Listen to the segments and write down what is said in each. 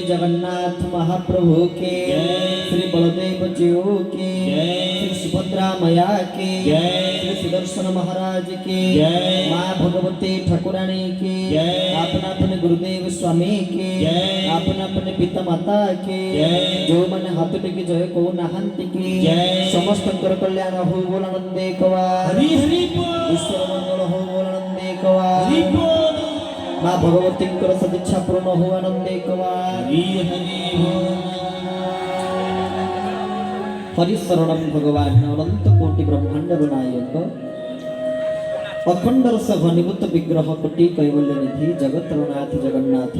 जगन्नाथ महाप्रभु के, श्री बलदेव जीव के, श्री सुभद्रा मैया के, श्री सुदर्शन महाराज के, माँ भगवती ठाकुरानी के, अपना अपने गुरुदेव स्वामी के, अपना अपने पिता माता के, जो मैंने हाथ टेकी जय को नहांती के, समस्त कल्याण हो बोल आनंदे कवा, ईश्वर मंगल हो बोल आनंदे कवा, माँ भगवती सदिच्छा पूर्ण हो आनंदे कवा। हरिशरणम भगवान अनंत कोटि ब्रह्मांड नायक अखंड रस घनीभूत विग्रह कोटि कैवल्य निधि जगतनाथ जगन्नाथ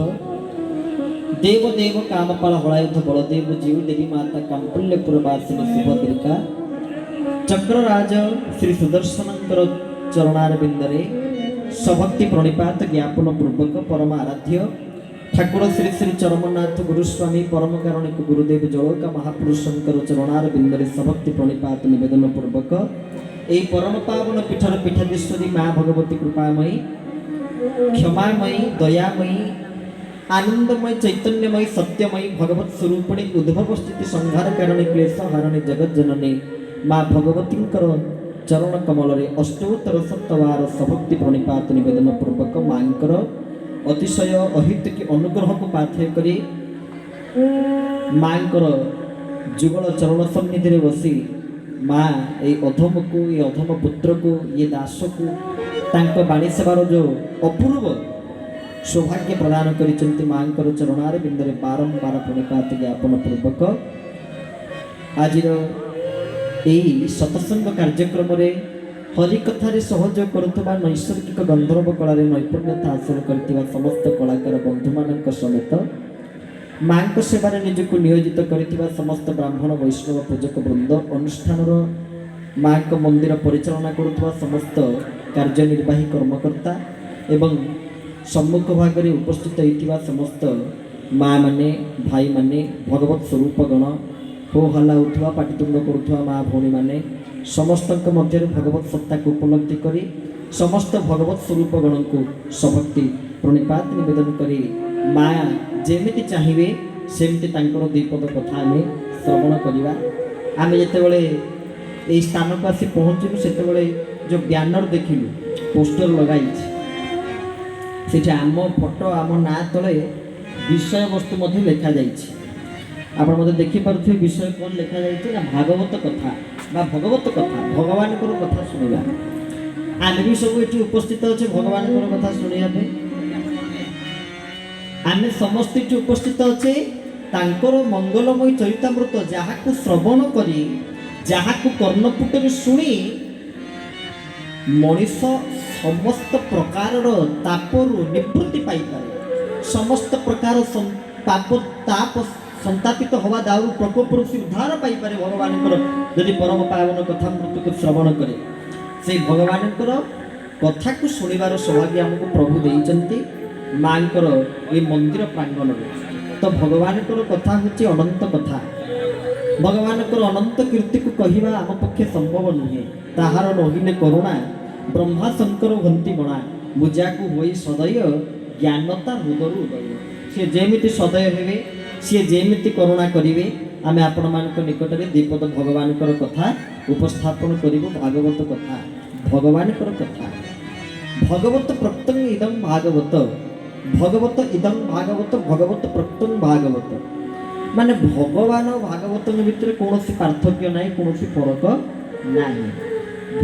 देव देव कामपाल हलायुध बलदेव जीव देवी माता कांपुल्यपुर वासिनी सुभद्रिका चक्रराज श्री सुदर्शन चरणारविंदरे सभक्ति प्रणिपात ज्ञापन पूर्वक परम आराध्य ठाकुर श्री श्री चरमनाथ गुरुस्वामी परम कारुणिक गुरुदेव जड़का महापुरुषंकर चरणार बिंदरे सभक्ति प्रणिपात निवेदन पूर्वक यही परम पावन पीठर पीठाधीश्वरी माँ भगवती कृपामयी क्षमामयी दयामयी आनंदमय चैतन्यमय सत्यमयी भगवत स्वरूपिणी उद्भव स्थिति संहार कारणी क्लेश हारणी जगत जननी माँ भगवती चरण कमल अष्टोत्तर सप्तवार सभक्ति प्रणिपात निवेदन पूर्वक मांकर अतिशय अहितुकी अनुग्रह को पाथय करी मांकर जुगल चरण सन्निधि बसी माँ ये अधम को ये अधम पुत्र को ये दास को तांक बाणी सेवार जो अपूर्व सौभाग्य प्रदान करिसेंति मांकर चरणार बिंदरे बारंबार प्रणिपात ज्ञापन पूर्वक आज यही सत्संग कार्यक्रम हरिकथार सहयोग करुवा नैसर्गिक गंधर्व कलार नैपुण्यता हासिल कर समस्त कलाकार बंधु मान समेत माँ सेवार निजक नियोजित कर समस्त ब्राह्मण वैष्णव पूजक वृंद अनुष्ठान माँ मंदिर परिचालना करुवा समस्त कार्यनिर्वाही कर्मकर्ता एवं सम्मुख भाग में उपस्थित होता समस्त माँ माने भाई माने भगवत स्वरूप गण हो हल्ला उठा पाटितुंड करुवा माँ भौणी माने समस्त मध्य भगवत सत्ता को उपलब्धि करी समस्त भगवत स्वरूप गण को सभक्ति प्रणिपात निवेदन करी माँ जेमिति चाहिए सेमती द्विपद कथा आम श्रवण करवा आम जिते ये स्थान को आसी पहुँचलु से जो ब्यानर देखिलु पोस्टर लगाई से आम फोटो आम ना तले विषय वस्तु लिखा जाइए आप देखिपे विषय कौन लिखा जाइए भागवत कथा बा भगवत कथा भगवान कथा शुणा आम भी सब ये उपस्थित अच्छे भगवान कथा शुणा आम समस्त उपस्थित अच्छे तांकर मंगलमय चरितामृत जहाँ को श्रवण करी जहाँ को कर्णपुटर शुणी मनीष समस्त प्रकार तापरु निवृत्ति पाई पारे समस्त प्रकार पाप ताप संतापित हवा दारू प्रकोप से उद्धार पाई पारे भगवान यदि परम पावन कथा मृत्यु को श्रवण करे से भगवान कथा को शुणिबार सौभाग्य आमको प्रभु देइचंती मांकर ये मंदिर प्रांगण तो भगवान कथा हूँ अनंत कथा भगवान अनंत कीर्ति को कहवा आम पक्षे संभव नुहे ताहार नहिले करुणा ब्रह्मा शंकर हंती बणा बुझा को हो सदैव ज्ञानता हृदय उदय सी जेमिति सदय हे सी जेमिति करुणा करेंगे आम आपण मान निकट में द्विपद भगवान कथा उपस्थापन करूँ भागवत कथा भगवान कथा भगवत प्रत्यंग इदं भागवत भगवत इदं भागवत भगवत प्रत्यंग भागवत माने भगवान भागवत भितर कौन पार्थक्य ना कौन फरक ना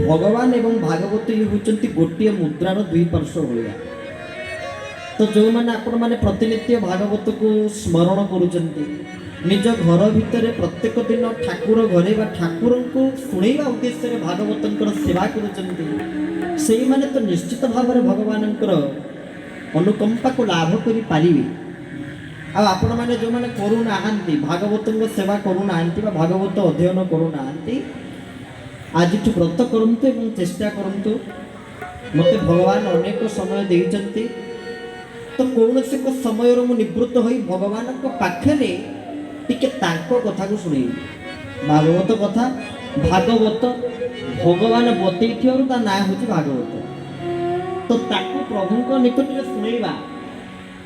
भगवान एवं भागवत ये होती गोटे मुद्रार दुई पार्श्व भाया तो जो मैंने आपण मैंने प्रतिनित्य भागवत को स्मरण करुचंती निज घर भितर प्रत्येक दिन ठाकुर घरे ठाकुर को शुणा उद्देश्य भागवत सेवा करुचंती से माने तो निश्चित भाव में भगवान अनुकंपा को लाभ करि पारिबे आपण मैंने जो मैंने करूना भागवत सेवा करूना भागवत अध्ययन करूना आज व्रत करंतु एवं चेष्टा करंतु मते भगवान अनेक समय देइचंती तो कौन से समय मु निवृत्त हो भगवान पाखे टिके तांको कथा को शुणी भागवत कथा भागवत भगवान बतई ता ना हूँ भागवत तो ताको प्रभु निकट में शुणा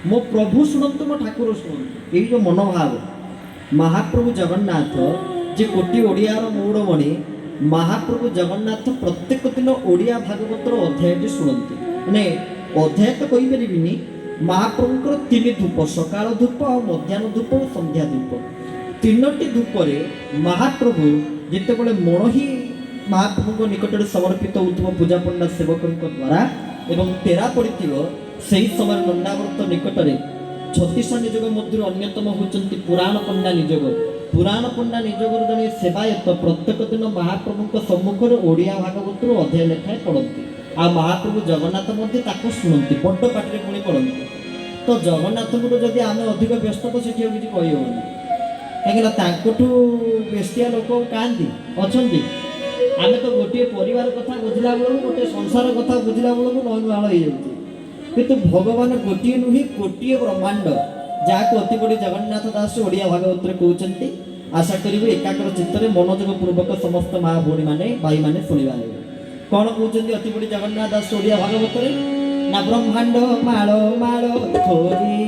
मो प्रभु शुणु मो ठाकुर शुणु यही जो मनोभाव महाप्रभु जगन्नाथ जे कोटी ओडियार मौड़मणि महाप्रभु जगन्नाथ प्रत्येक दिन ओडिया भागवतर अध्याय शुणती मैंने अध्याय तो कहीपरिनी महाप्रभुଙ୍କର ତିନି ଧୂପ ସକାଳ ଧୂପ ଆଉ ମଧ୍ୟାହ୍ନ ଧୂପ ଆଉ ସନ୍ଧ୍ୟା ଧୂପ ତିନୋଟି ଧୂପରେ ମହାପ୍ରଭୁ ଯେତେବେଳେ ମଣୋହି ମହାପ୍ରଭୁଙ୍କ ନିକଟରେ ସମର୍ପିତ ହେଉଥିବା ପୂଜା ପଣ୍ଡା ସେବକଙ୍କ ଦ୍ୱାରା ଏବଂ ଟେରା ପଡ଼ିଥିବ ସେହି ସମୟରେ ନଣ୍ଡାବ୍ରତ ନିକଟରେ ଛତିଶା ନିଯୋଗ ମଧ୍ୟରୁ ଅନ୍ୟତମ ହେଉଛନ୍ତି ପୁରାଣ ପଣ୍ଡା ନିଯୋଗ ପୁରାଣ ପଣ୍ଡା ନିଯୋଗର ଜଣେ ସେବାୟତ ପ୍ରତ୍ୟେକ ଦିନ ମହାପ୍ରଭୁଙ୍କ ସମ୍ମୁଖରେ ଓଡ଼ିଆ ଭାଗବତରୁ ଅଧ୍ୟାୟ ଲେଖାଏଁ ପଢ଼ନ୍ତି आ महाप्रभु जगन्नाथ शुणती बड़ पाटे पुणी पढ़ती तो जगन्नाथ को जब आम अधिक व्यस्त तो सीठी किसी कहीहन कहीं बेस्तिया लोक कहाँती अच्छा आम तो गोटे परिवार कथा बुझला बेलू गोटे संसार कथा बुझला बेलू नैनुआल हो जाती कि भगवान गोटे नुहे गोटे ब्रह्मांड जहाँ को अति बड़ी जगन्नाथ दास ओडिया भागवत कहते आशा करी एकाग्र चित्त मनोयोग पूर्वक समस्त माँ भौणी मैंने भाई मैंने शुणा कौन कहते अति बड़ी जगन्नाथ दास ओडिया भागवत ना ब्रह्मांड मालो मालो थोरी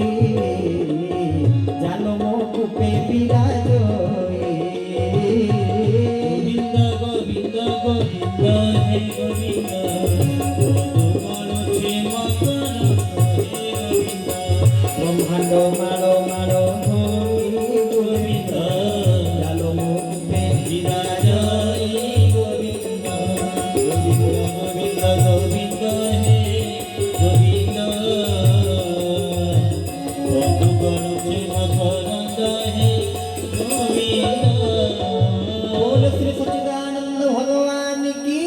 जालो मो कूपे विराजोई गोविंद गोविंद गोविंद हे गोविंद गोलो छे मकर हे गोविंद ब्रह्मांड मालो मालो थोरी गोविंद जालो मो कूपे विराजई गोविंद गोविंद गोविंद हे गोविंद गोलो छे मकर हे गोविंद बोल श्री सच्चिदानंद भगवान की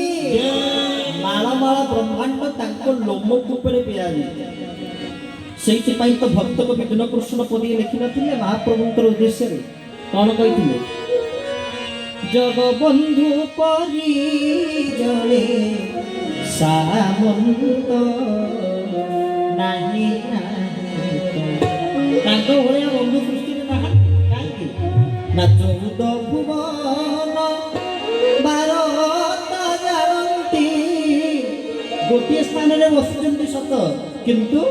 माला माला ब्रह्मांड तांको लोम कूपे विराजी ସେଇଥିପାଇଁ ତ ଭକ୍ତ କବି ଦୀନକୃଷ୍ଣ ପଦୀ ଲେଖିନଥିଲେ ମହାପ୍ରଭୁଙ୍କର ଉଦ୍ଦେଶ୍ୟରେ କ'ଣ କହିଥିଲେ ଜଗବନ୍ଧୁ ପରି ଜଣେ ସାମନ୍ତ ନାହିଁ ତାଙ୍କ ଭଳିଆ ବନ୍ଧୁ ସୃଷ୍ଟିରେ ନାହାନ୍ତି କାହିଁକି ନା 14 ଭୁବନ 12 ଜାଣନ୍ତି ଗୋଟିଏ ସ୍ଥାନରେ ବସିଛନ୍ତି ସତ କିନ୍ତୁ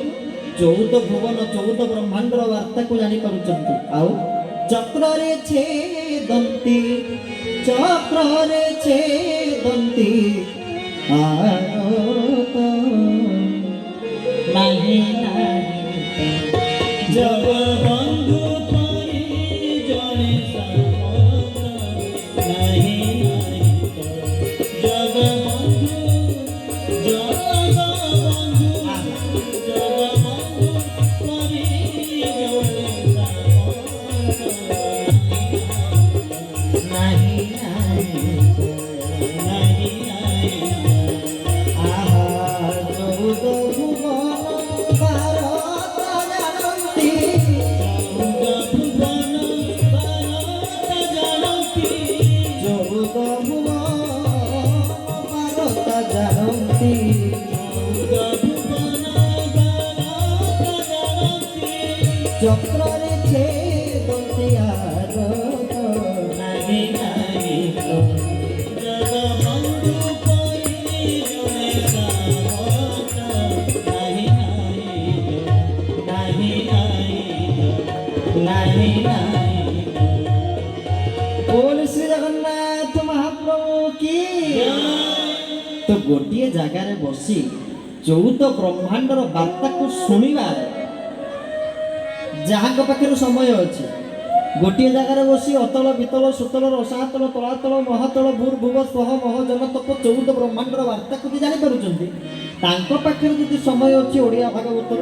14 ଭୁବନ 14 ବ୍ରହ୍ମାଣ୍ଡର ବାର୍ତ୍ତାକୁ ଜାଣିପାରୁଛନ୍ତି ଆଉ ଚକ୍ରରେ ଛେଦନ୍ତି ଆରତ ନାହିଁ जगबंधु परी जने सामत नहीं नहीं जगबंधु जगबंधु परी जने सामत ନାହିଁ नहीं नहीं ଆହା 14 ଭୁବନ 12 ଜାଣନ୍ତି भुवन भारत जानती 14 ଭୁବନ 12 ଜାଣନ୍ତି भुवन भारत जानती ଚକ୍ରରେ ଛେଦନ୍ତି ଆରତ नहीं नहीं जगबंधु परी जने सामत नहीं नहीं नहीं नहीं बोल श्री जगन्नाथ महाप्रभु की तो गोटे जगार बसी 14 ब्रह्मांडर बार्ताକୁ ଶୁଣିବା ଯାହାଙ୍କ ପାଖରେ ସମୟ ଅଛି ଗୋଟିଏ ଜାଗାରେ ବସି ଅତଳ ବିତଳ ସୁତଳ ରସାତଳ ତଳାତଳ ମହାତଳ ଭୂର୍ଭୁବ ସ୍ୱହ ମହ ଜନ ତପ 14 ବ୍ରହ୍ମାଣ୍ଡର ବାର୍ତ୍ତାକୁ ବି ଜାଣିପାରୁଛନ୍ତି ତାଙ୍କ ପାଖରେ ଯଦି ସମୟ ଅଛି ଓଡ଼ିଆ ଭାଗବତର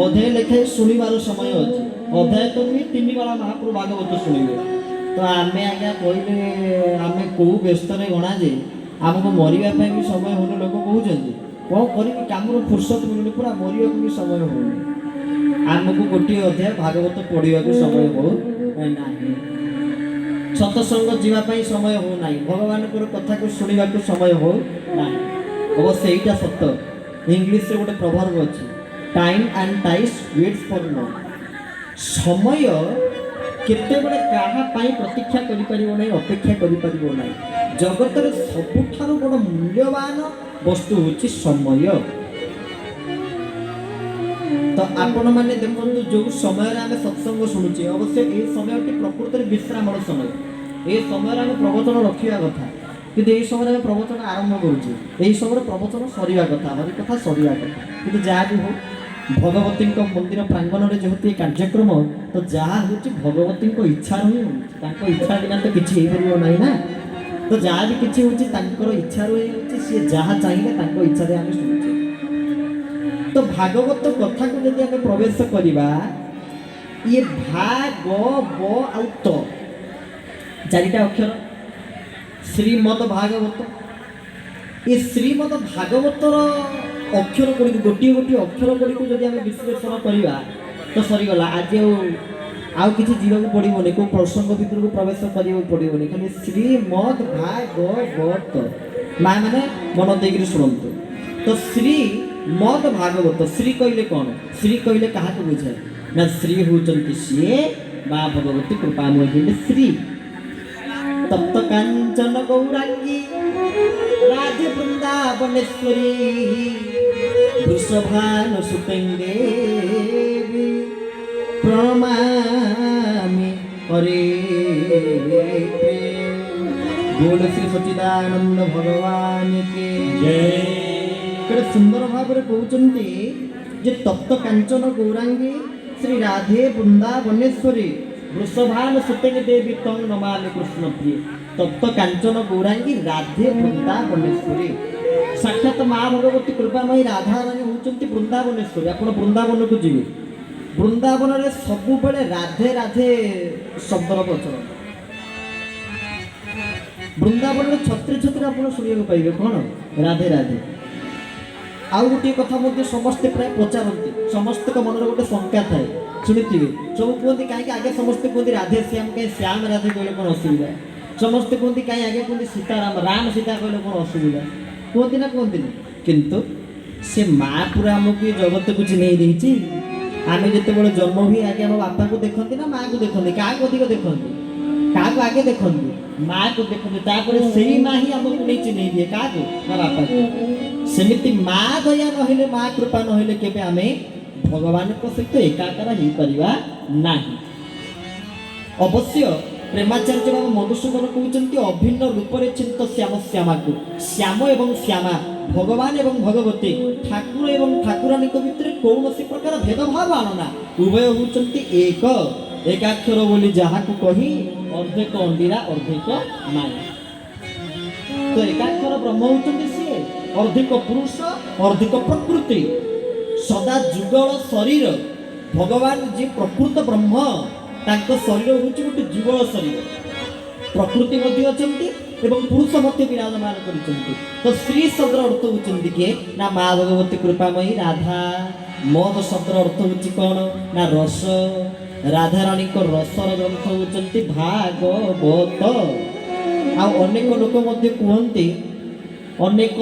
ଅଧ୍ୟାୟ ଲେଖାଏ ଶୁଣିବାର ସମୟ ଅଛି ଅଧ୍ୟାୟ ତ ନୁହେଁ 3 ବେଳା ମହାପ୍ରଭୁ ଭାଗବତ ଶୁଣିବେ ତ ଆମେ ଆଜ୍ଞା କହିଲେ ଆମେ କୋଉ ବ୍ୟସ୍ତରେ ଗଣା ଯେ ଆମକୁ ମରିବା ପାଇଁ ବି ସମୟ ହେଉନି ଲୋକ କହୁଛନ୍ତି କ'ଣ କରିବି କାମରୁ ଫୁର୍ସତ ମିଳୁନି ପୁରା ମରିବାକୁ ବି ସମୟ ହେଉନି ଆମକୁ ଗୋଟିଏ ଅଧ୍ୟାୟ ଭାଗବତ ପଢ଼ିବାକୁ ସମୟ ହେଉ ନାହିଁ ସତସଙ୍ଗ ଯିବା ପାଇଁ ସମୟ ହେଉନାହିଁ ଭଗବାନଙ୍କର କଥାକୁ ଶୁଣିବାକୁ ସମୟ ହେଉ ନାହିଁ ଅବଶ୍ୟ ଏଇଟା ସତ ଇଂଲିଶରେ ଗୋଟେ ପ୍ରଭର୍ବ ଅଛି time and tides waits for none ସମୟ କେତେବେଳେ କାହା ପାଇଁ ପ୍ରତୀକ୍ଷା କରିପାରିବ ନାହିଁ ଅପେକ୍ଷା କରିପାରିବ ନାହିଁ ଜଗତରେ ସବୁଠାରୁ ବଡ଼ ମୂଲ୍ୟବାନ ବସ୍ତୁ ହେଉଛି ସମୟ ତ ଆପଣମାନେ ଦେଖନ୍ତୁ ଯେଉଁ ସମୟରେ ଆମେ ସତ୍ସଙ୍ଗ ଶୁଣୁଛେ ଅବଶ୍ୟ ଏହି ସମୟଟି ପ୍ରକୃତରେ ବିଶ୍ରାମର ସମୟ ଏ ସମୟରେ ଆମେ ପ୍ରବଚନ ରଖିବା କଥା କିନ୍ତୁ ଏହି ସମୟରେ ଆମେ ପ୍ରବଚନ ଆରମ୍ଭ କରୁଛେ ଏହି ସମୟରେ ପ୍ରବଚନ ସରିବା କଥା ହରିକଥା ସରିବା କଥା କିନ୍ତୁ ଯାହା ବି ହଉ ଭଗବତୀଙ୍କ ମନ୍ଦିର ପ୍ରାଙ୍ଗଣରେ ଯେହେତୁ ଏ କାର୍ଯ୍ୟକ୍ରମ ତ ଯାହା ହେଉଛି ଭଗବତୀଙ୍କ ଇଚ୍ଛାରୁ ହିଁ ହେଉଛି ତାଙ୍କ ଇଚ୍ଛା ବିନା ତ କିଛି ହେଇପାରିବ ନାହିଁ ନା ତ ଯାହା ବି କିଛି ହେଉଛି ତାଙ୍କର ଇଚ୍ଛାରୁ ହିଁ ହେଉଛି ସିଏ ଯାହା ଚାହିଁଲେ ତାଙ୍କ ଇଚ୍ଛାରେ ଆମେ ଶୁଣୁଛେ ତ ଭାଗବତ କଥାକୁ ଯଦି ଆମେ ପ୍ରବେଶ କରିବା ଇଏ ଭାଗ ବ ଆଉ ତ ଚାରିଟା ଅକ୍ଷର ଶ୍ରୀମଦ ଭାଗବତ ଏ ଶ୍ରୀମଦ ଭାଗବତର ଅକ୍ଷର ଗୁଡ଼ିକୁ ଗୋଟିଏ ଗୋଟିଏ ଅକ୍ଷର ଗୁଡ଼ିକୁ ଯଦି ଆମେ ବିଶ୍ଳେଷଣ କରିବା ତ ସରିଗଲା ଆଜି ଆଉ କିଛି ଯିବାକୁ ପଡ଼ିବନି କେଉଁ ପ୍ରସଙ୍ଗ ଭିତରକୁ ପ୍ରବେଶ କରିବାକୁ ପଡ଼ିବନି ଖାଲି ଶ୍ରୀମଦ ଭାଗବତ ମା ମାନେ ମନ ଦେଇକରି ଶୁଣନ୍ତୁ ତ ଶ୍ରୀମଦ ଭାଗବତ ଶ୍ରୀ କହିଲେ କ'ଣ ଶ୍ରୀ କହିଲେ କାହାକୁ ବୁଝାଏ ନା ଶ୍ରୀ ହେଉଛନ୍ତି ସିଏ ମା ଭଗବତୀ କୃପାମୟ ହେଲେ ଶ୍ରୀ तप्त कांचन गौरांगी राधे वृंदावनेश्वरी वृषभानुसुतं देवी प्रणमामि हरे बोल श्री सच्चिदानंद भगवान के जय सुंदर भाव कहते जे तप्त कांचन गौरांगी श्री राधे वृंदावनेश्वरी वृषभानुसुते देवी तंग नमामि कृष्ण प्रिय तप्त कांचन गौरांगी राधे वृंदावनेश्वरी साक्षात माँ भगवती कृपामयी राधा रानी होती वृंदावनेश्वरी आप वृंदावन को जी वृंदावन में सबुबे राधे राधे शब्दर प्रचलन वृंदावन में छत्रे छत्रे आप शुणा पाइबे कौन राधे राधे आउ गोटे कथा समस्ते प्राय पचारती समस्त मन गोटे शंका थाए शुणी सब कहते कहीं आगे समस्ते कहते राधे श्याम कहीं श्याम राधे कहले कौन असुविधा समस्ते कहते कहीं आगे कहते सीताराम राम सीता कहले कौन असुविधा कहते ना कहते किंतु से माँ पूरा आमको जगत को चिन्ह देती आम जिते जन्म हुए आगे आम बापा को देखती ना माँ को देखती क्या अधिक देखती क्या आगे देखती माँ को देखते से ही माँ ही आमको नहीं चिन्ह दिए क्या ना बापा को सेमिति माँ दया नहले माँ कृपा नहले केबे आमे भगवान को सहित एकाकार हो परिवा नाही अवश्य प्रेमाचार्य बाबा मधुसूदन कहते अभिन्न रूप से चिंत श्याम श्यामा को श्याम एवं श्यामा भगवान एवं भगवती ठाकुर एवं ठाकुरानी भितर कौन प्रकार भेदभाव आणना उभय होती एक एकाक्षर बोली जहाँ को कही अर्धेक अंडीरा अर्धेक माया तो एकाक्षर ब्रह्म होती सी अर्धिक पुरुष अर्धिक प्रकृति सदा जुगल शरीर भगवान जी प्रकृत ब्रह्म तांको शरीर होची गोटे जुगल शरीर प्रकृति मध्य अछंती एवं पुरुष मध्य विराजमान करिसंती तो श्री शब्द अर्थ होचंती के ना माँ भगवती कृपामयी राधा मद शब्द अर्थ होची कौन ना रस राधा रानी को रसर ग्रंथ होचंती भागवत आ अनेक लोक मध्य कहते अनेक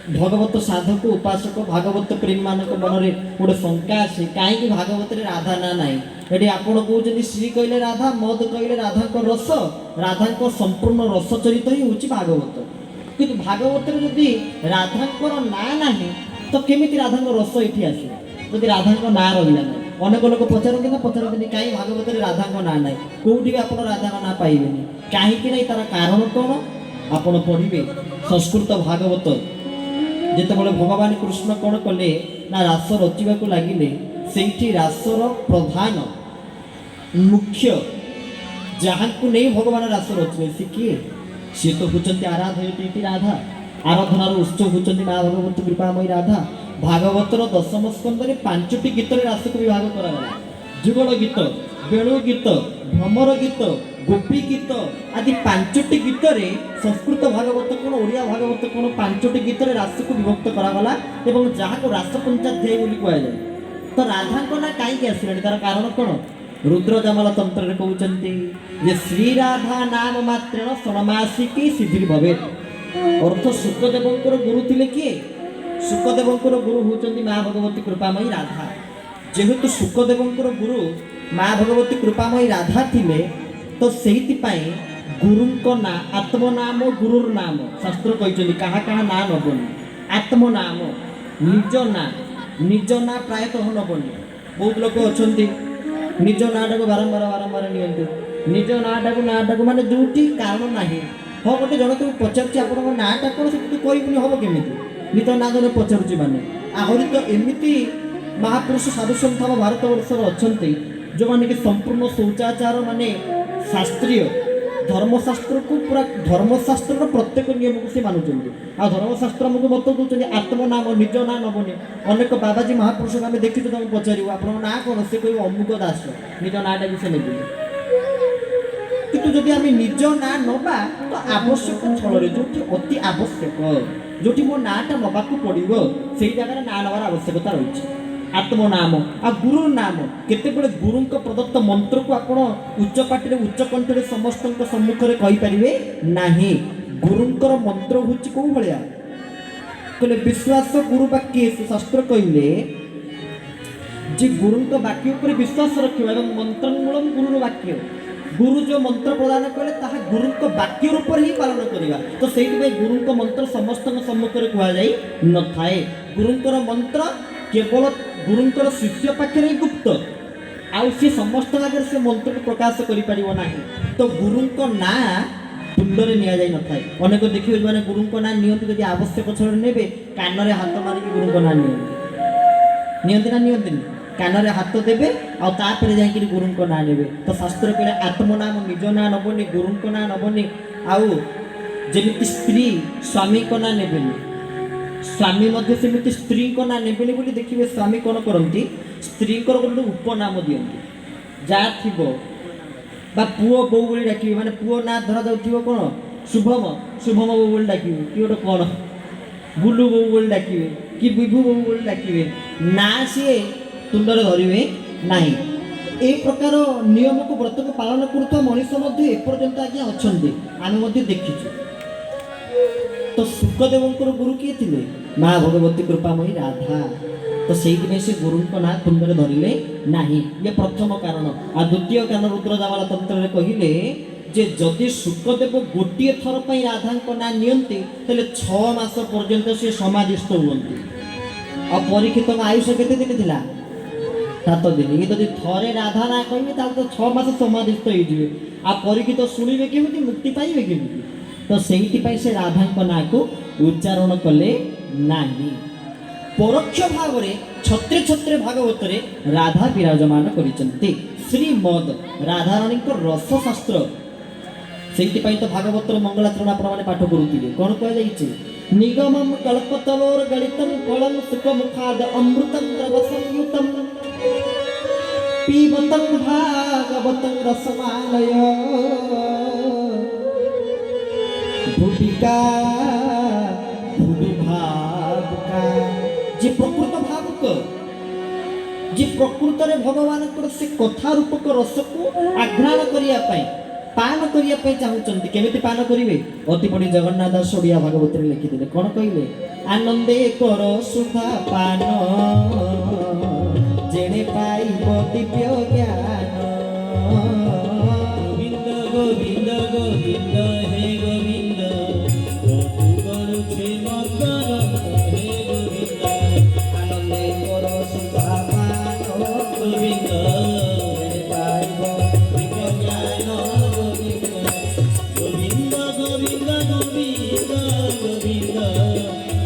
भगवत साधक उपासक भागवत प्रेमी मान मन में गोटे शंका आसे कहीं भागवत राधा ना नाई ये आपड़ कहते श्री कहले राधा मद कहले राधा को रस राधा को संपूर्ण रस चरित ही हूँ भागवत कि भागवत जदि राधा ना ना तो केमी राधा रस ये आस जदि राधा ना रहा ना अनेक लोक पचारती ना पचारती कहीं भागवत राधा ना ना कौटी आप राधा ना पाइबे कहीं नहीं तार कारण कौन आपण पढ़े संस्कृत भागवत जितेबाला भगवान कृष्ण कौन कले ना रास रचिबा लगिले से रासर प्रधान मुख्य जहाँ को नहीं भगवान रास रचिले सी किए सी तो होती आराध्य राधा आराधनार उत्सव होती माँ भगवती कृपामयी राधा भागवतर दशम स्कंदे 5टी गीत रास को विभाग करागला जुगल गीत बेणु गीत भ्रमर गीत गोपी गीत आदि 5टी गीत संस्कृत भागवत कौन ओडिया भागवत कौन 5टी गीत रास को विभक्त करागला एवं जहाँ को रास पंचाध्याय बोली कहुए तो राधा को ना कहीं आसला तार कारण कौन रुद्रजामल तंत्र कहते जे श्री राधा नाम मात्रेण षण्मासिकी सिद्धि भवे अर्थ शुकदेव गुरु थे किए शुकदेव गुरु होती माँ भगवती कृपामयी राधा जेहेतु शुकदेव गुरु माँ भगवती कृपामयी राधा थिले तो से गुरु ना आत्मनाम गुरुर नाम शास्त्र कहते क्या क्या ना नबनी आत्मनाम निज ना प्रायतः नबनी बहुत लोग अच्छा निज नाटा को बारंबार बारंबार निज नाटा को माने जोटी कारण ना हाँ गोटे जन तुम पचार आप नाटा कौन से कहबूनी हम केमी निज ना जन पचारुची माने आहरी तो एमती महापुरुष साधु सन्थ भारत वर्षर अच्छा जो मैंने कि संपूर्ण शौचाचार माने शास्त्रीय धर्मशास्त्र को पूरा धर्मशास्त्र प्रत्येक नियम को सी मानुंट आ धर्मशास्त्र आमको मत दूसरी आत्मनाम निज ना नबनी अनेक बाबाजी महापुरुष आम देखी तुम पचार आप ना कौन से कह अमुक दास निज नाटा भी से ने किंतु जदि आम निज ना नवा तो आवश्यक स्थल जो अति आवश्यक जो मो नाटा नवाक पड़ो से जगह ना नवार आवश्यकता रही आत्मनाम आ गुरु नाम केते गुरु प्रदत्त मंत्र को आप उच्च पाटी उच्च कंठे समस्त सम्मुख में कहींपारे ना गुरुंर मंत्र हूँ कौ भाया कहले विश्वास गुरु वाक्य शास्त्र कहले जे गुरु वाक्य उपर विश्वास रखा मंत्र मूलम गुरु वाक्य गुरु जो मंत्र प्रदान कले ताहा गुरु वाक्य रूप ही पालन करवा तो से गुरु मंत्र समस्त सम्मुख में कहुई न थाए गुरुंकर मंत्र केवल गुरुंकर शिष्य पाखे गुप्त आउ सी समस्त आगे से मंत्र को प्रकाश कर तो गुरुंक ना तुंडरे निया जाई नथाय अनेक देखिबे माने गुरुंक ना नियंती जदि आवश्यक छड़े नेबे कानरे हाथ मारी गुरुंक ना नियंती ना नियंती कानरे हाथ देबे आ तापर जाई गुरुंक ना नेबे तो शास्त्र कहले आत्मनाम निज ना नबनी गुरुंक ना नबनी आउ जेमिति स्त्री स्वामी को ना नेबेनी स्वामी मध्य सेमिति स्त्री को ना नेबेनी बोली देखिबे स्वामी कोन करंती स्त्री को गोटे उपनाम दियंती जा थिबो बा पुओ बो बोली डाकिबे माने पुओ ना धरा जाउथिबो कोन शुभम शुभम बो बोली डाकिबे कि गोटे कोन बुलु बो बोली डाकिबे कि विभु बो बोली डाकिबे ना से तुंडरे धरिबे नाही ए प्रकार नियम को व्रत को पालन करथवा मनुष्य मध्ये एपर्यंत आज्ञा अछंती आमे मध्ये देखिछु तो सुखदेवंकर गुरु किए थिले माँ भगवती कृपामयी राधा तो से से गुरु को ना तुंडरे धरिले नाही ये प्रथम कारण आ द्वितीय कारण रुद्रजावाला तंत्र रे कहिले जे जदि सुखदेव गोटिए थर पई राधा को ना नियंती तले 6 मास पर्यंत से समाधिस्थ हुवंती आ परीक्षित आयुष केते दिन थिला 7 दिन ये जदि थरे राधा ना कहिबे ताल तो 6 मास समाधिस्थ होई जिवे आ परीक्षित सुनिबे केमिति मुक्ति पाइबे केमिति तो सेहिति पई से राधा को ना को उच्चारण कले नाही परोक्ष भाव रे छत्रे छत्रे भागवत रे राधा विराजमान करिसंती श्रीमद राधारानी को रस शास्त्र सेहिति पई तो भागवत रो मंगलाचरण आपण माने पाठ करूतिले कोन कह जाईचे निगमम कल्पतलोर गलितम फलम सुख मुखाद अमृतम द्रव संयुतम पीबतम भागवतं रसमालय भूतिका भूभावका जे प्रकृत भावुक जे प्रकृत रे भगवान से कथा रूपक रस को आघ्राण करिया पई पान करिया पई चाहुचंती केमिति पान करिवे अति बड़ी जगन्नाथ दास ओडिया भागवत रे लिखि दिले कोन कहिवे आनंदे कर सुधा पान जेणे पाइबो दिव्य ज्ञान गोविंद गोविंद गोविंद हे गोविंद तू करुछे मकर हे गोविंद आनंदे कर सुधा पान गोविंद जेणे पाइबो दिव्य ज्ञान गोविंद गोविंद गोविंद गोविंद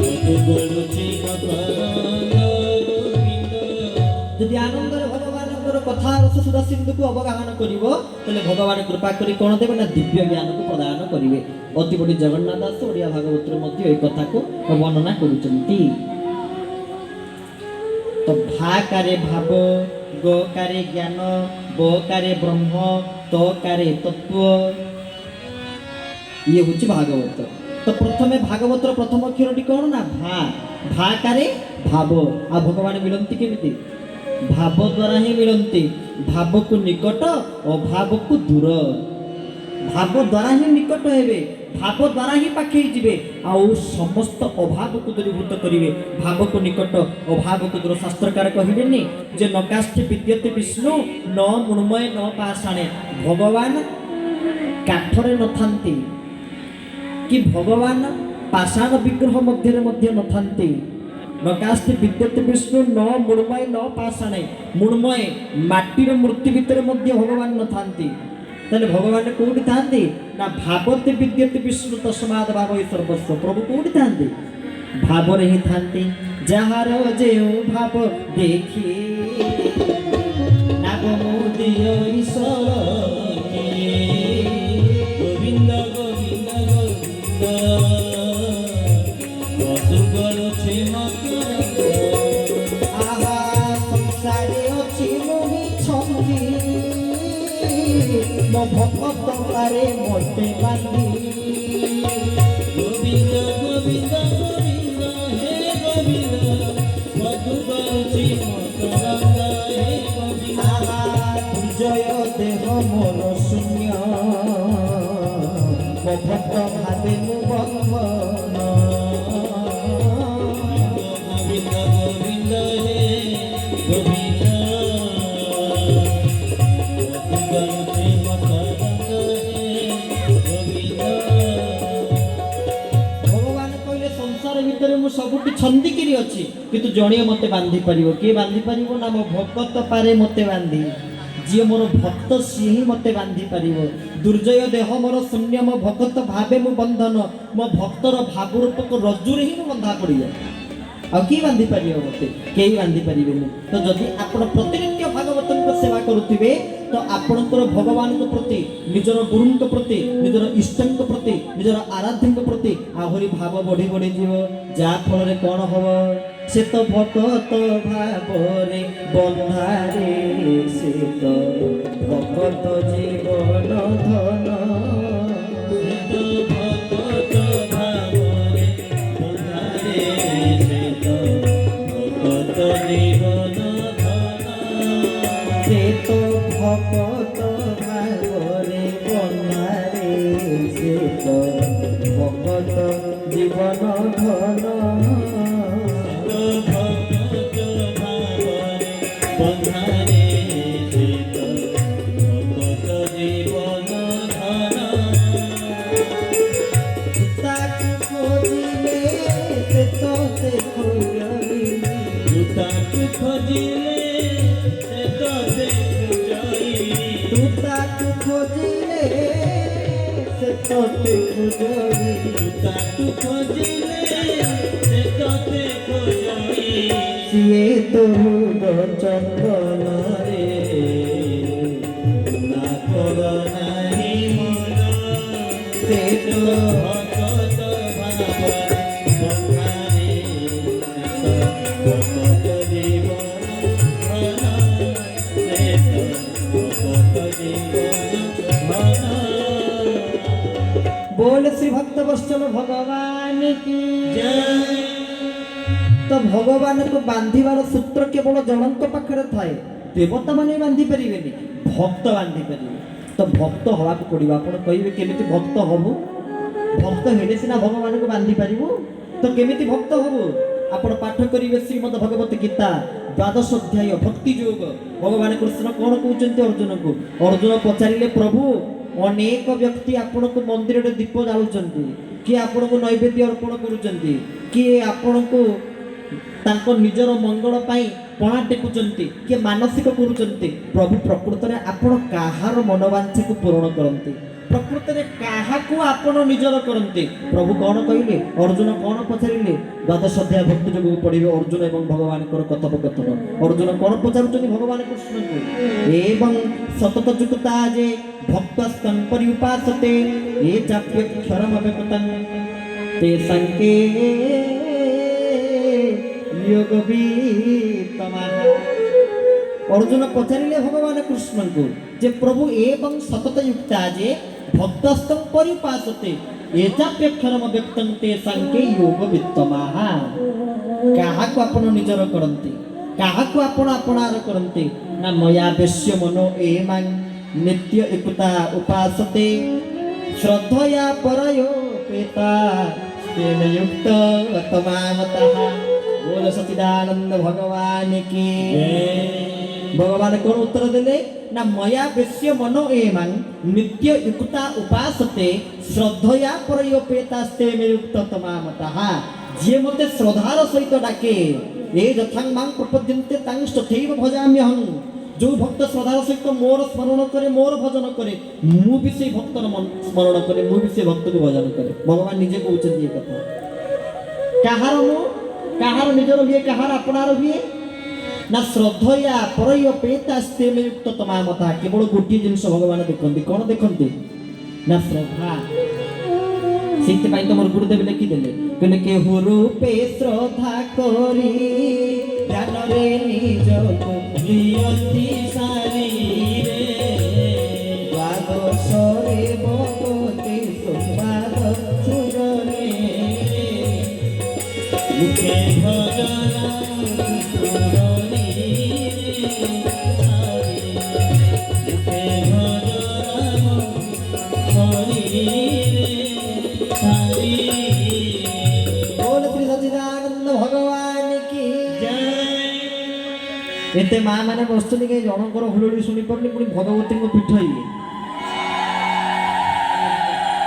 तू करुछे मकर यदि आनंद भगवान कथा रस सुधा सिंधु को अवगाहन करिवो तले भगवान कृपा करी कोन देबे ना दिव्य ज्ञान को प्रदान करिवे अति बड़ी जगन्नाथ दास ओडिया भागवत रे मध्ये ए कथा को वर्णना करूचंती तो भा कारे भाव ग कारे ज्ञान ब कारे ब्रह्म त कारे तत्व ये होची भागवत तो प्रथमे भागवत रो प्रथम अक्षरटी कोन ना भा कारे भाव आ भगवान मिलंती केमिति भाव द्वारा ही मिलती भाव को निकट अभाव को दूर भाव द्वारा ही निकट हेबे भाव द्वारा ही पाखे जिवे आउ समस्त अभाव को दूरीभूत करिवे भाव को निकट अभाव को दूर शास्त्रकार कहिलेनी जे नकाष्ठे विद्यते विष्णु न मृण्मय न पाषाणे भगवान काठरे न थांती कि भगवान पाषाण विग्रह मध्य न थांती नकाष्ठे विद्यते विष्णु न मृण्मय न पाषाणे मृण्मय माटीर मूर्ति भितर मध्य भगवान न थांती ताले भगवान कोठी थांती ना भावते विद्यते विष्णु तस्मात् भावै सर्वस्व प्रभु कोठी थांती भाव रे ही थांती जहार जेउ भाव देखी नाग मोदियो ईश्वर गोविंद गोविंद गोविंद आहा संसारे अछि मोहि छंदी मो भक्त तारे मोटे बांधी गोविंद गोविंद गोविंद हे गोविंद मधु गरुचि मकरंद हे गोविंद आहा जय देह मोर शून्य मो भक्त भावे मु बंधन सबुटी ଛନ୍ଦିକିରି ଅଛି କିନ୍ତୁ ଜଣିଏ ମୋତେ ବାନ୍ଧି ପାରିବ। କିଏ ବାନ୍ଧି ପାରିବ? ନା ମୋ ଭଗତ ପାରେ ମୋତେ ବାନ୍ଧି। ଯିଏ ମୋର ଭକ୍ତ ସିଏ ହିଁ ମୋତେ ବାନ୍ଧି ପାରିବ। ଦୁର୍ଜୟ ଦେହ ମୋର ଶୂନ୍ୟ, ମୋ ଭଗତ ଭାବେ ମୁଁ ବନ୍ଧନ। ମୋ ଭକ୍ତର ଭାବ ରୂପକ ରଜ୍ଜୁରେ ହିଁ ମୁଁ ବନ୍ଧା ପଡ଼ିଯାଏ। ଆଉ କିଏ ବାନ୍ଧି ପାରିବ ମୋତେ? କେହି ବାନ୍ଧି ପାରିବେନି। ତ ଯଦି ଆପଣ ପ୍ରତିନିତ୍ୟ ଭାଗବତଙ୍କ ସେବା କରୁଥିବେ ତ ଆପଣଙ୍କର ଭଗବାନଙ୍କ ପ୍ରତି, ନିଜର ଗୁରୁଙ୍କ ପ୍ରତି, ନିଜର ଇଷ୍ଟଙ୍କ ପ୍ରତି, ନିଜର ଆରାଧ୍ୟଙ୍କ ପ୍ରତି ଆହୁରି ଭାବ ବଢ଼ି ବଢ଼ିଯିବ। ଯାହା ଫଳରେ କ'ଣ ହବ? ସେ ତ ଭଗତ ଭାବରେ ବନ୍ଧାରେ, ସେ ତ ଭଗତ ଜୀବନ ଧନ। ସେ ତ ଭଗତ ଭାବରେ ବନ୍ଧାରେ, ସେ ତ ଭଗତ ଜୀବନ ଧନ। ତାକୁ ଖୋଜିଲେ ସେ ତ ସେ ଖୋଜଲି। ତୁ ତାକୁ ଖୋଜିଲେ ସେ ତୋତେ ଖୋଜଲି। ସିଏ ତୋ ଚନ୍ଦନରେ ସେ ତ बोल श्री भक्त वत्सल भगवान की जय। तो भगवान को बांधिबार सूत्र केवल जनक पाखरे थाए। देवता माने बांधि परिबेनी, भक्त बांधि परिबे। तो भक्त हवा को पड़िबो। आपण कहिबे केमिति भक्त हबु? भक्त हेले सिना भगवान को बांधि परिबो। तो केमिति भक्त हबु? आपण पाठ करिवे श्रीमद् भगवत गीता 12 अध्याय भक्ति योग। भगवान कृष्ण कोन कहउचंती अर्जुन को? अर्जुन पचारिले प्रभु अनेक व्यक्ति आपण को मंदिर रे दीप जालुचंती, कि आपण को नैवेद्य अर्पण करूचंती, कि आपण को तांको निजर मंगल पाई पणा टेकुचंती, कि मानसिक करूचंती। प्रभु प्रकृत रे आपण काहार मनोवांछा को पूर्ण करंती? प्रकृत रे काहाकू आपण निजर करंती? प्रभु कोन कहिले? अर्जुन कोन पचारिले? 12 अध्याय भक्ति योग पढ़िबे अर्जुन एवं भगवान को कथोपकथन। अर्जुन कोन पचारुचंती भगवान कृष्ण को? एवं सतत जुक्ता जे भक्तस्तं पर्युपासते, ये चाप्यक्षरमव्यक्तं ते संके योगवीतमः। अर्जुन पचारिले भगवान कृष्ण को जे प्रभु एवं सतत युक्ता जे भक्तस्तं पर्युपासते, ये चाप्यक्षरमव्यक्तं ते संके योगवीतमः। काहाको आपण निजर करंती? काहाको आपण आपणार करंती? ना मया वेश्य मनो एमं नित्य एकुता उपासते, श्रद्धया परयो पेता तेन युक्त तमामतः। बोल सच्चिदानंद भगवान की भगवान कौन उत्तर देले? ना मया वेश्य मनो एमं नित्य युक्ता उपासते, श्रद्धया परयो पेता तेन युक्त तमामतः। जे मते श्रद्धार सहित डाके, ए यथां मां प्रपद्यन्ते तां तथैव भजाम्यहं। जो भक्त श्रद्धार सहित मोर स्मरण करे, मोर भजन करे, मु भी से भक्तर स्मरण करे, मु भी से भक्त को भजन करे। भगवान निजे कहउछन ये कथा। काहार मु, काहार निजर हुए, काहार अपनार हुए? ना श्रद्धया परयो पेतास्ते में युक्त तमामता। केवल गोटे जिनिस भगवान देखंती। कोन देखंती? ना श्रद्धा। सीते पाई तो मोर गुरुदेव लिखि देले, कहले केहु रूपे श्रद्धा करी ध्यान रे निजको नियति शरीरे, द्वादशरे भगवते संवाद सुरने, मुखे भजन सुरने, मुखे भजन हरि। बोल श्री सच्चिदानंद भगवान की जय। एते माँ माने बसुनी के जनकर हुलुड़ी शुणी पारनी, पुणी भगवती को पीठ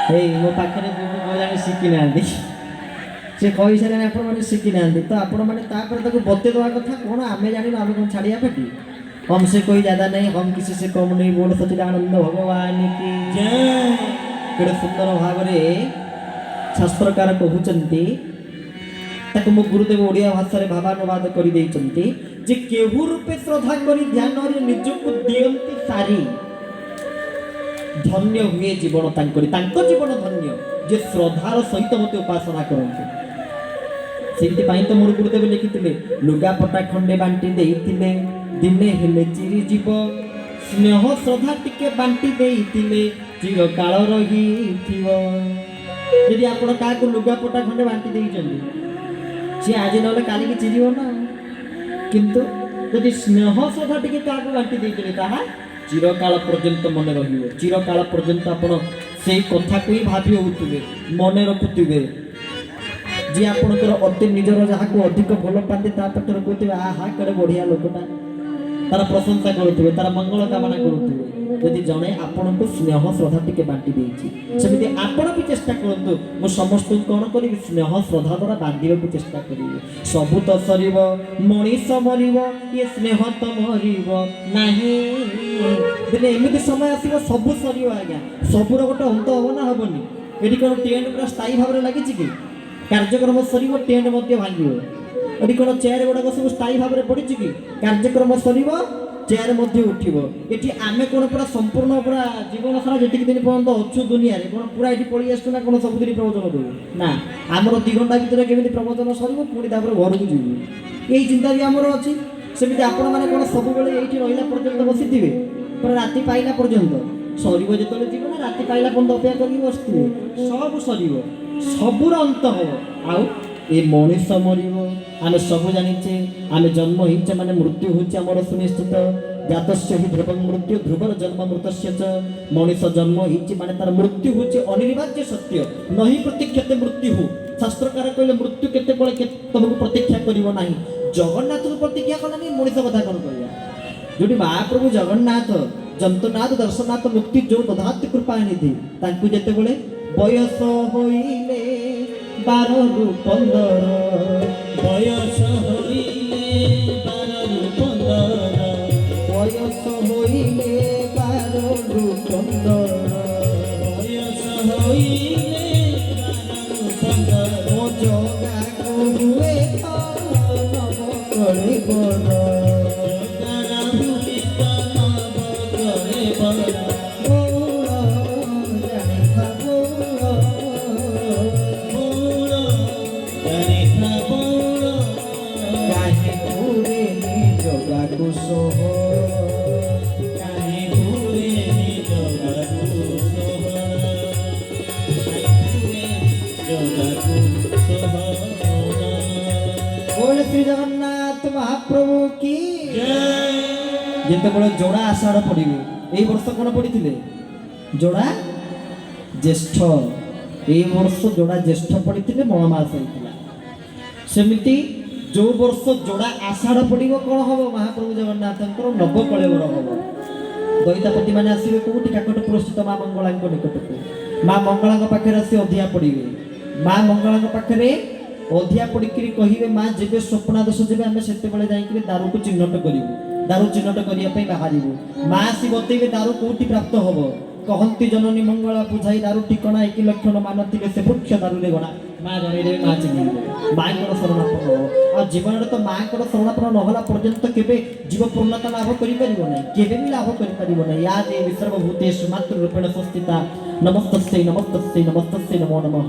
हे मो पाखे जाने शिखी ना से कही सारे आपण मैंने शिखी ना तो आपण मैंने बते देवा कथा कौन आम जान आम कौन छाड़िया पेटी हमसे कोई ज्यादा नहीं हम किसी से कम नहीं बोल सचिदानंद भगवान की जय। केड़े सुंदर भाव में शास्त्रकार कहते ताको मो गुरुदेव ओडिया भाषा रे भावानुवाद कर देइचंती जे केहू रूपे श्रद्धा करी ध्यान रे निजको दियंती सारी धन्य हुए जीवन तांकरी तांको जीवन धन्य जे श्रद्धार सहित मते उपासना करंती सेति पई तो मोर गुरुदेव लिखिथिले लुगा पटा खंडे बांटी देइथिले दिने हेले चिरी जीव स्नेह श्रद्धा टिके बांटी देइथिले चिर काल रहिथिवो यदि आपण काको लुगा पटा खंडे बांटी देइचंदी सी आज ना काली की चिरी ना किंतु यदि स्नेह श्रद्धा टिके काको बांटी देइथिले ताहा चिरकाल पर्यंत मन रहिबो चिरकाल पर्यंत आपण से कथा को ही भाभी होउतबे मन रखुतबे जे आपणकर अति निजर जहा को अधिक भल पाते ता पत्र कहते आहा करे बढ़िया लोकटा तार प्रशंसा करुवे तार मंगल कामना करुवे यदि जणे आपण को स्नेह श्रद्धा टिके बांटी देछि सेमिति आपण भी चेष्टा करंतु मो समस्त कोन करी स्नेह श्रद्धा द्वारा बांधिबा को चेष्टा करिवे सबु तो सरीबो मनीष मरिबो ये स्नेह तो मरिबो नाही दिने एमिति समय आसीबो सबु सरीबो आज्ञा सबुर गोटे अंत होबो ना होबनी एडी कोन टेंट पूरा स्थायी भाव रे लागि छि कि कार्यक्रम सरीबो टेंट मध्ये भांगिबो एडी कोन चेयर गुडा सब स्थायी भाव रे पड़ी छि कि कार्यक्रम सरीबो चेयर मध्ये उठिबो एठी आमे कोन पूरा संपूर्ण पूरा जीवन सारा जेति दिन पर्यंत अछु दुनिया रे कोन पूरा एठी पड़ी आसु ना कोन सब दिन प्रवचन देबो ना हमरो 2 घंटा भीतर केमिति प्रवचन सरीबो पुणी तापर घर को जीवो एई चिंता भी हमरो अछि सेमिति आपण माने कोन सब बेले एठी रहिला पर्यंत बसिथिबे पर राति पाइला पर्यंत सरीबो जेतले जीवो ना राति पाइला पर्यंत अपेक्षा करी बसथिबे सब सरीबो सबुर अंत हो आउ ए मनीष मरिबो आमे सब जानिचे आमे जन्म हिचे माने मृत्यु होचे हमर सुनिश्चित जातस्य हि ध्रुवं मृत्यु ध्रुवर जन्म मृतस्य च मनीष जन्म हिचे माने तार मृत्यु होचे अनिवार्य सत्य नहि प्रतीक्षते मृत्यु हो शास्त्रकार कहले मृत्यु केते बळे तुमको प्रतीक्षा करिवो नाही जगन्नाथ को प्रतीक्षा करना नहीं मनीष कथा कोन कहया जोडी महाप्रभु जगन्नाथ जंतुनाथ दर्शनाथ मुक्ति जो दधात कृपा निधि तांकु जेते बळे बयस होइले 12 रु 15 बयस होइले 12 रु 15 बयस होइले 12 रु 15 बयस होइले 12 रु 15 ओ जोगा को हुए तो नव करे बड़ जोगा हुए तो नव करे बड़ श्री जगन्नाथ महाप्रभु की जिते बड़े जोड़ा आषाढ़ पड़े यही वर्ष कौन पड़ी जोड़ा ज्येष्ठ यही वर्ष जोड़ा ज्येष्ठ पड़ी मणमास होता सेमती जो वर्ष जोड़ा आषाढ़ पड़ो कौन हम महाप्रभु जगन्नाथ नवकलेवर हम दईतापति मैंने आसवे कौटी काकटपुर स्थित माँ मंगला निकट को माँ मंगला पाखे आसी अधिया पड़े माँ मंगला पाखे अधिया पड़िकी कहे माँ जब स्वप्नादेश जब आम से दारू को चिन्हट करूँ दारू चिन्हट करने बाहर माँ आसी बतईबे दारू कौटी प्राप्त हम कहती जननी मंगला बुझाई दारू ठिकना 1 लक्षण मानती से मुख्य दारू गणा माँ जनईदेवी माँ चिन्ह माँ को शरणापन्न आ जीवन तो माँ को शरणापन्न नहला पर्यंत केबे जीव पूर्णता लाभ करि परिबो नै केबे भी लाभ करि परिबो नै या जे सर्वभूतेषु मातृरूपेण संस्थिता नमस्तस्यै नमस्तस्यै नमस्तस्यै नमो नमः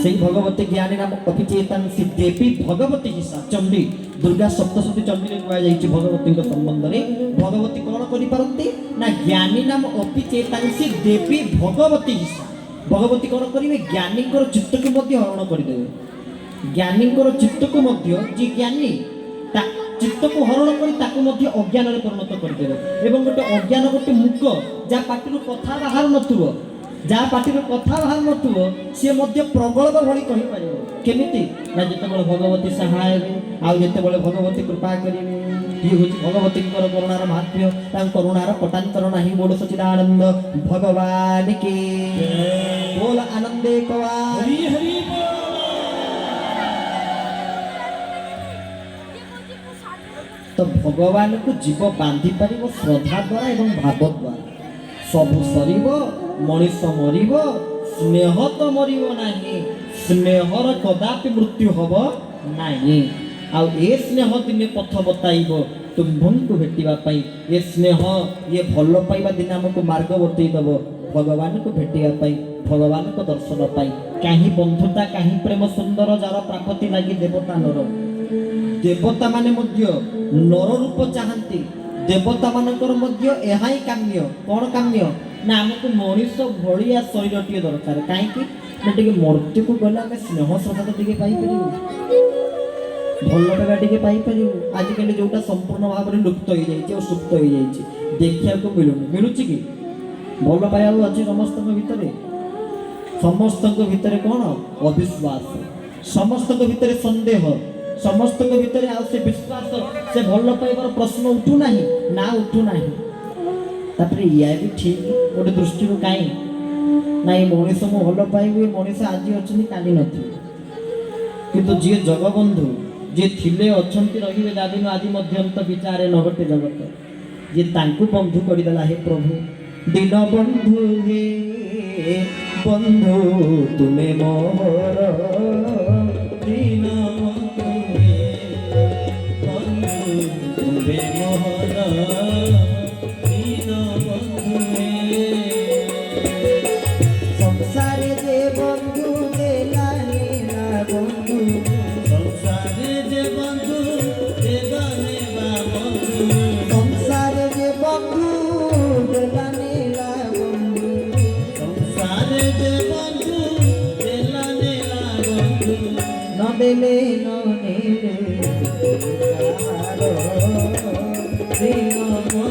सेई भगवती ज्ञानी नाम अपिचेतन सिद्धेपि भगवती हिसा चंडी दुर्गा सप्तशती चंडी रे कुआ जाईछि भगवती संबंध रे भगवती कोन करि परंती ना ज्ञानी नाम अपिचेतन सिद्धेपि भगवती हिसा भगवती कोन करिवे ज्ञानी को चित्त को मध्ये हरण करि देबे ज्ञानी को चित्त को मध्ये जे ज्ञानी ता चित्त को हरण करि ताको मध्ये अज्ञान रे परिणत करि देबे एवं गोटे अज्ञान गोटे मुक जा पाटिरु कथा बाहर नथुबो जहाँ पार्टी कथा बाहर नथुबो सी मध्य प्रगल्भ भली कहि परिबो केमिति ना जेतेबेले भगवती सहाय आउ जेतेबेले भगवती कृपा करिवे ई होछि भगवती करुणार महात्म्य तां करुणार पटांतर नाही बोल सच्चिदानंद भगवान की बोल आनंदे कवा हरि हरि बोल तो भगवान को जीव बांधि पार श्रद्धा द्वारा एवं भाव द्वारा सबू सरीब मनीष मरिब स्नेह तो मरिब नहीं स्नेहर कदापि मृत्यु हब नहीं आउ ए स्नेह दिने पथ बताइब तुम्भଙ୍କୁ भेटिबा पाई ये स्नेह ये भल पाइबा दिन हमको मार्ग बतई दब भगवान को भेटिबा पाई भगवान को दर्शन पाई कहीं बंधुता कहीं प्रेम सुंदर जार प्राप्ति लगी देवता नर देवता माने मध्य नर रूप चाहती देवता मानकर मध्य ଏହା ହିଁ କାମ୍ୟ कौन काम्य ना हमको मनीष भलिया शरीरटी दरकार कहीं टे मृत्यु को गले आम स्नेह श्रद्धा तो टे पाई भल पाइबा टे पाई आजिकल जोटा संपूर्ण भाव में लुप्त हो जाए सुप्त हो जाए देखा मिलूनी मिलूँ कि भल पाइबा अच्छे समस्त भितर समस्त भितर कौन अविश्वास समस्त भितर संदेह समस्त भितर से विश्वास से भल पाइबार प्रश्न उठूना ना उठूना तापर या भी ठीक गोटे दृष्टि कहीं ना ये मनीष मु भल पाइबी मनीष आज अच्छी काली नी किंतु जी जगबंधु जी थिले अच्छी रही दादिन आदि मध्यंत विचारे न घटे जगत जी तांकु बंधु करदेला हे प्रभु दिन बंधु हे बंधु तुमे मोर दिन बंधु हे बंधु तुमे मोर दिन बंधु हे संसार जे बंधु देला नीला बंधु संसार जे बंधु देला नीला बंधु संसार जे बंधु देला नीला बंधु संसार जे बंधु देला नीला बंधु न देले न नेले दिन